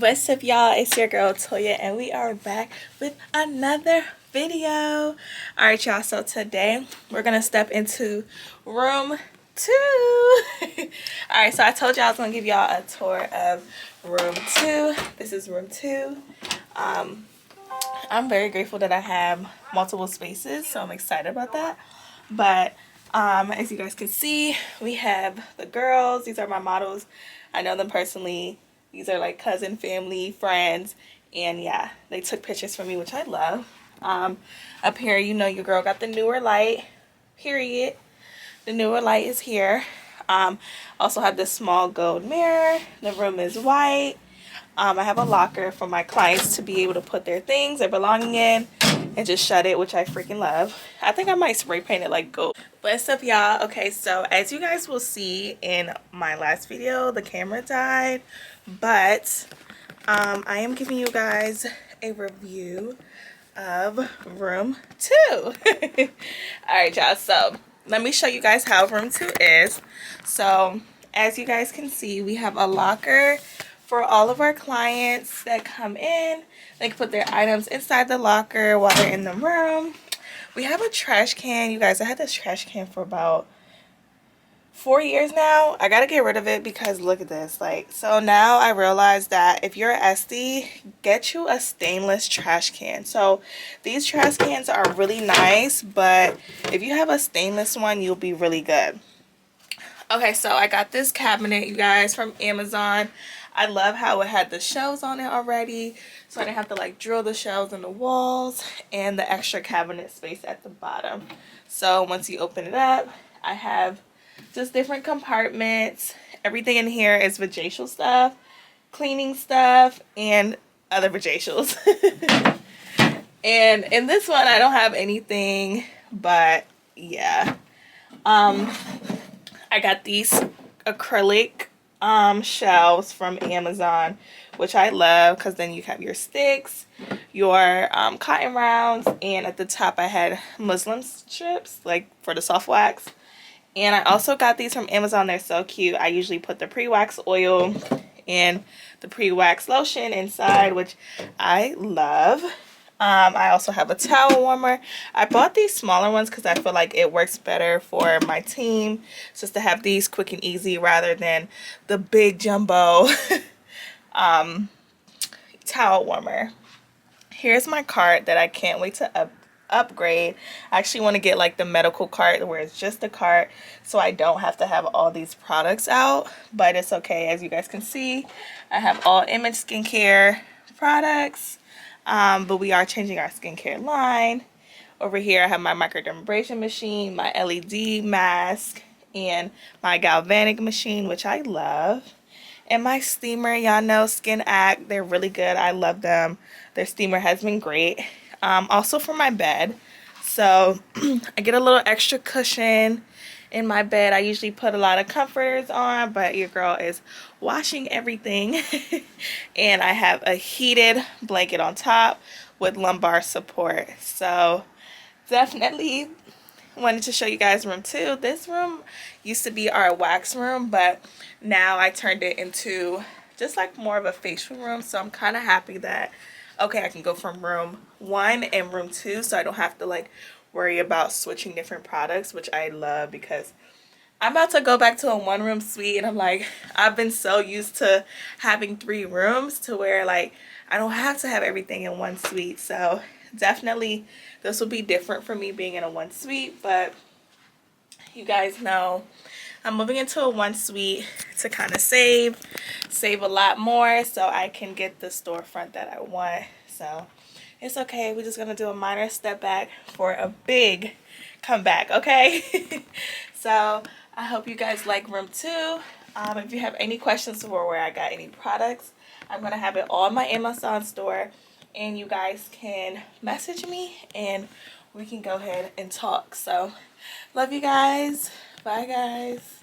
What's up, y'all? It's your girl Toya, and we are back with another video. Alright, y'all, so today we're gonna step into room 2. Alright, so I told y'all I was gonna give y'all a tour of room 2. This is room 2. I'm very grateful that I have multiple spaces, so I'm excited about that. But as you guys can see, we have the girls. These are my models. I know them personally. These are like cousin, family, friends, and yeah, they took pictures for me, which I love. Up here, you know, your girl got the newer light, period. The newer light is here. Also have this small gold mirror. The room is white. I have a locker for my clients to be able to put their things, their belonging in, and just shut it, which I freaking love. I think I might spray paint it like gold. What's up, y'all? Okay, so as you guys will see in my last video, the camera died, but I am giving you guys a review of room 2. All right, y'all, so let me show you guys how room 2 is. So as you guys can see, we have a locker for all of our clients that come in. They can put their items inside the locker while they're in the room. We have a trash can. You guys, I had this trash can for about 4 years now. I gotta get rid of it because look at this. Like, so now I realize that if you're an Esty, get you a stainless trash can. So these trash cans are really nice, but if you have a stainless one, you'll be really good. Okay, so I got this cabinet, you guys, from Amazon. I love how it had the shelves on it already, so I didn't have to like drill the shelves in the walls, and the extra cabinet space at the bottom. So once you open it up, I have just different compartments. Everything in here is vajacial stuff, cleaning stuff, and other vajacals. And in this one, I don't have anything, but yeah. I got these acrylic shelves from Amazon, which I love because then you have your sticks, your cotton rounds, and at the top I had Muslim strips like for the soft wax. And I also got these from Amazon. They're so cute. I usually put the pre-wax oil and the pre-wax lotion inside, which I love. I also have a towel warmer. I bought these smaller ones because I feel like it works better for my team, just to have these quick and easy rather than the big jumbo towel warmer. Here's my cart that I can't wait to upgrade. I actually want to get like the medical cart where it's just a cart, so I don't have to have all these products out, but it's okay. As you guys can see, I have all Image skincare products. But we are changing our skincare line. Over here, I have my microdermabrasion machine, my LED mask, and my galvanic machine, which I love. And my steamer, y'all know Skin Act. They're really good. I love them. Their steamer has been great. Also for my bed. So I get a little extra cushion in my bed. I usually put a lot of comforters on, but your girl is washing everything. And I have a heated blanket on top with lumbar support. So definitely wanted to show you guys room 2. This room used to be our wax room, but now I turned it into just like more of a facial room. So I'm kind of happy that, okay, I can go from room 1 and room 2, so I don't have to like worry about switching different products, which I love because I'm about to go back to a 1-room suite, and I'm like, I've been so used to having 3 rooms to where like I don't have to have everything in one suite. So definitely this will be different for me being in a 1 suite, but you guys know I'm moving into a 1 suite to kind of save a lot more so I can get the storefront that I want. So it's okay. We're just going to do a minor step back for a big comeback, okay? So I hope you guys like room 2. If you have any questions for where I got any products, I'm going to have it all in my Amazon store, and you guys can message me and we can go ahead and talk. So love you guys. Bye, guys.